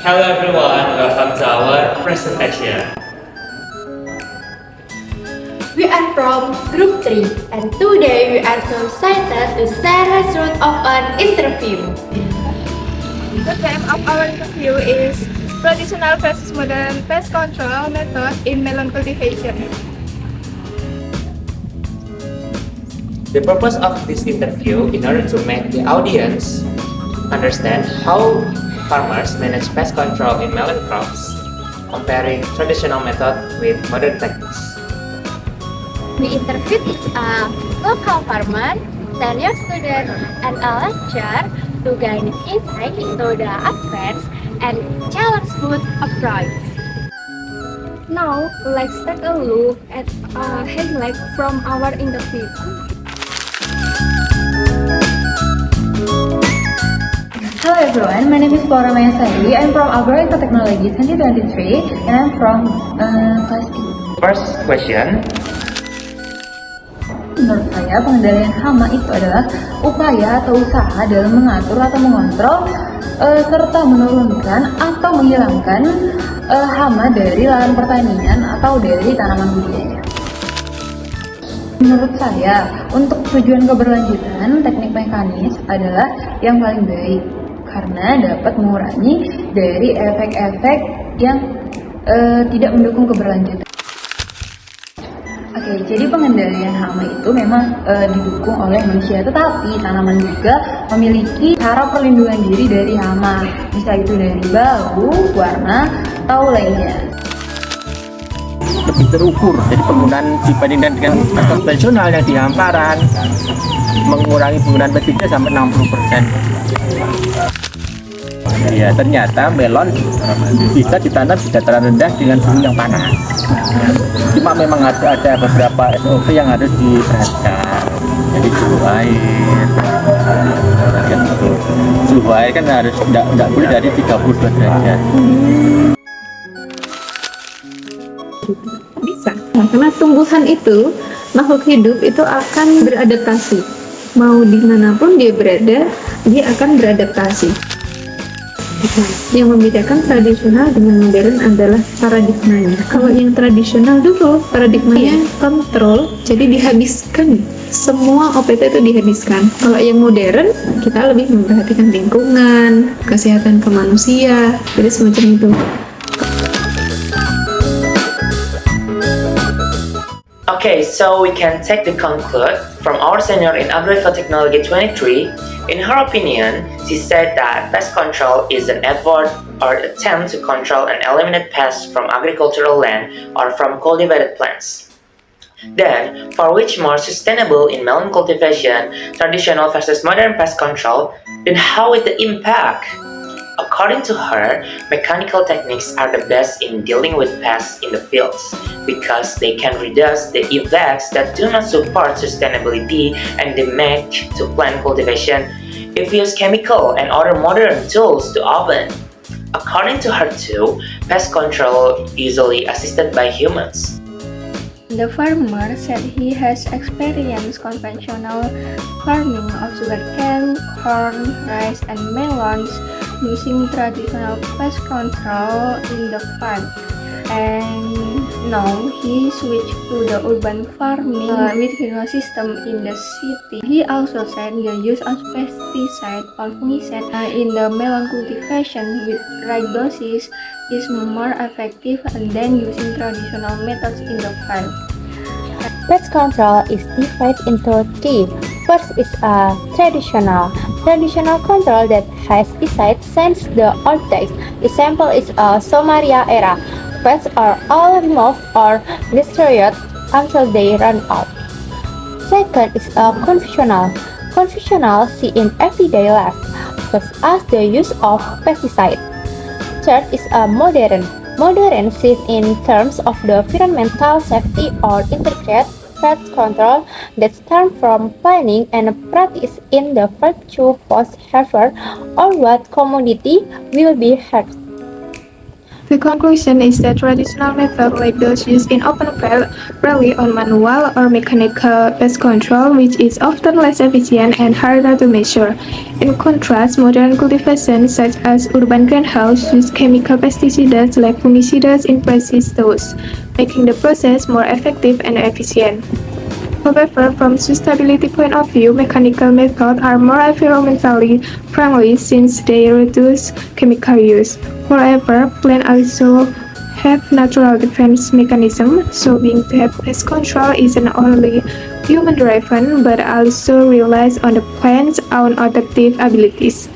Hello everyone, welcome to our presentation. We are from Group 3 and today we are so excited to share the result of an interview. The theme of our interview is traditional versus modern pest control method in melon cultivation. The purpose of this interview in order to make the audience understand how farmers manage pest control in melon crops, comparing traditional method with modern techniques. We interviewed a local farmer, senior student, and a lecturer to gain insight into the advanced and challenging approach. Now, let's take a look at a highlight from our interview. Hello everyone, my name is Paula Mayasari. I'm from Agro-Ecotechnology 2023 and I'm from class B. First question. Menurut saya, pengendalian hama itu adalah upaya atau usaha dalam mengatur atau mengontrol serta menurunkan atau menghilangkan hama dari lahan pertanian atau dari tanaman budidaya. Menurut saya, untuk tujuan keberlanjutan, teknik mekanis adalah yang paling baik karena dapat mengurangi dari efek-efek yang tidak mendukung keberlanjutan. Oke, jadi pengendalian hama itu memang didukung oleh manusia, tetapi tanaman juga memiliki cara perlindungan diri dari hama, bisa itu dari bau, warna, atau lainnya. Lebih terukur, jadi penggunaan dibandingkan dengan konvensional yang di hamparan mengurangi penggunaan pestisida sampai 60%. Ya, ternyata melon bisa ditanam di dataran rendah dengan suhu yang panas. Cuma memang ada beberapa SOP yang harus diperhatikan. Jadi suhu air, suhu air kan harus tidak boleh dari 32 derajat. Bisa, nah, karena tumbuhan itu, makhluk hidup itu akan beradaptasi. Mau dimanapun dia berada, dia akan beradaptasi. Nah, yang membedakan tradisional dengan modern adalah paradigmanya. Kalau yang tradisional dulu, paradigmanya kontrol, jadi dihabiskan. Semua OPT itu dihabiskan. Kalau yang modern, kita lebih memperhatikan lingkungan, kesehatan ke manusia, jadi semacam itu. Okay, so we can take the conclude from our senior in Agro-Ecotechnology 23. In her opinion, she said that pest control is an effort or attempt to control and eliminate pests from agricultural land or from cultivated plants. Then, for which more sustainable in melon cultivation, traditional versus modern pest control, then how is the impact? According to her, mechanical techniques are the best in dealing with pests in the fields because they can reduce the effects that do not support sustainability and damage to plant cultivation if use chemical and other modern tools to often. According to her too, pest control usually assisted by humans. The farmer said he has experienced conventional farming of sugarcane, corn, rice, and melons using traditional pest control in the farm. And now he switched to the urban farming with greenhouse system in the city. He also said the use of pesticide or fungicide in the melon cultivation with right doses is more effective than using traditional methods in the farm. Pest control is divided into three. First is a traditional control that has pesticides since the old days. Example is a Somalia era. Pests are all removed or destroyed until they run out. Second is a conventional seen in everyday life, such as the use of pesticides. Third is a modern seen in terms of the environmental safety or integrated pest control that stem from planning and practice in the virtue post-harvest or what commodity will be harvested. The conclusion is that traditional methods like those used in open field rely on manual or mechanical pest control, which is often less efficient and harder to measure. In contrast, modern cultivation such as urban greenhouse use chemical pesticides like fungicides in precise dose, making the process more effective and efficient. However, from sustainability point of view, mechanical methods are more environmentally friendly since they reduce chemical use. Moreover, plants also have natural defense mechanism, showing that pest control isn't only human-driven but also relies on the plant's own adaptive abilities.